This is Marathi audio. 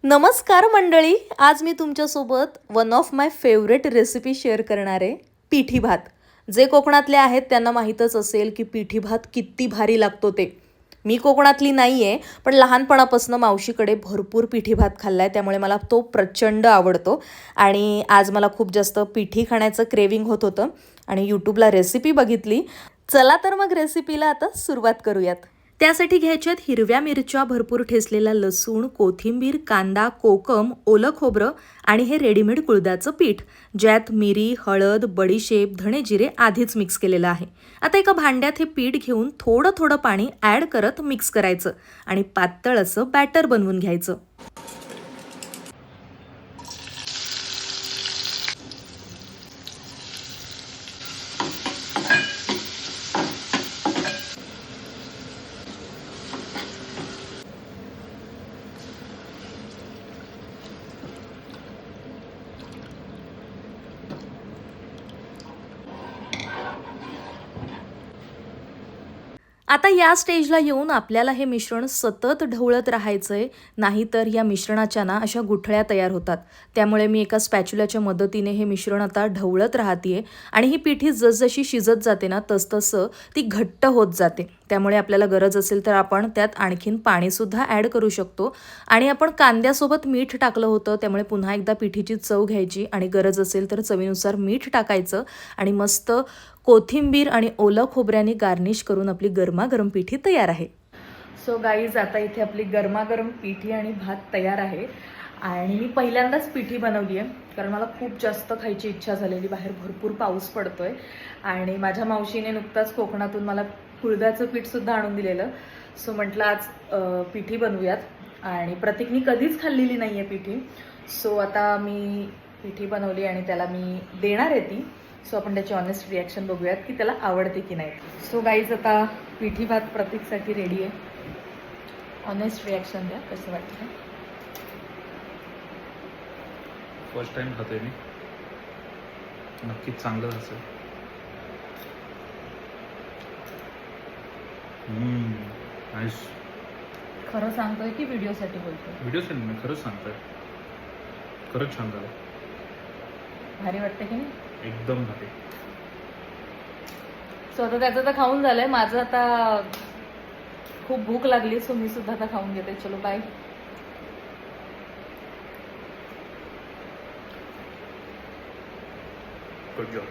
नमस्कार मंडळी, आज मी तुमच्यासोबत one of my favourite recipe share करणार आहे, पिठी भात. जे कोकणातले आहेत त्यांना माहीतच असेल की पिठी भात किती भारी लागतो ते. मी कोकणातली नाही आहे, पण लहानपणापासून मावशीकडे भरपूर पिठी भात खाल्ला आहे, त्यामुळे मला तो प्रचंड आवडतो. आणि आज मला खूप जास्त पिठी खाण्याचं क्रेविंग होत होतं आणि यूट्यूबला रेसिपी बघितली. चला तर मग रेसिपीला आता सुरुवात करूयात. त्यासाठी घ्यायच्यात हिरव्या मिरच्या, भरपूर ठेचलेला लसूण, कोथिंबीर, कांदा, कोकम, ओलं खोबरं आणि हे रेडीमेड कुळदाचं पीठ, ज्यात मिरी, हळद, बडीशेप, धणे जिरे आधीच मिक्स केलेलं आहे. आता एका भांड्यात हे पीठ घेऊन थोडं थोडं पाणी ॲड करत मिक्स करायचं आणि पातळ असं बॅटर बनवून घ्यायचं. आता या स्टेजला येऊन आपल्याला हे मिश्रण सतत ढवळत राहायचं आहे, नाहीतर या मिश्रणाच्या ना अशा गुठळ्या तयार होतात. त्यामुळे मी एका स्पॅच्युलाच्या मदतीने हे मिश्रण आता ढवळत राहते आणि ही पिठी जसजशी शिजत जाते ना तसतसं ती घट्ट होत जाते. त्यामुळे आपल्याला गरज असेल तर आपण त्यात आणखीन पाणीसुद्धा ॲड करू शकतो. आणि आपण कांद्यासोबत मीठ टाकलं होतं, त्यामुळे पुन्हा एकदा पिठीची चव घ्यायची आणि गरज असेल तर चवीनुसार मीठ टाकायचं आणि मस्त कोथिंबीर आणि ओलं खोबऱ्याने गार्निश करून आपली गरमागरम पिठी तयार आहे. सो गाईज, आता इथे आपली गरमागरम पिठी आणि भात तयार आहे. आणि मी पहिल्यांदाच पिठी बनवली आहे, कारण मला खूप जास्त खायची इच्छा झालेली. बाहेर भरपूर पाऊस पडतोय आणि माझ्या मावशीने नुकताच कोकणातून मला कुळदाचं पीठसुद्धा आणून दिलेलं. सो म्हटलं आज पिठी बनवूयात आणि प्रतीकनी कधीच खाल्लेली नाही आहे पिठी. सो आता मी पिठी बनवली आणि त्याला मी देणार आहे ती. सो आपण त्याची ऑनेस्ट रिॲक्शन बघूयात की त्याला आवडते की नाही. सो गाईज, आता पिठी भात प्रतीकसाठी रेडी आहे. ऑनेस्ट रिॲक्शन द्या, कसं वाटतं. फर्स्ट टाइम खातोय मी, नक्कीच चांगलं असेल. नाईस. खरं सांगतोय की व्हिडिओसाठी बोलतोय? व्हिडिओसाठी मी खरंच सांगतोय, खरंच छान झालं. भारी वाटतं की नाही? एकदम भारी. सो आता त्याचं तर खाऊन झालंय, माझं आता खूप भूक लागली. सो मी सुद्धा आता खाऊन घेते. चलो बाय. Good job.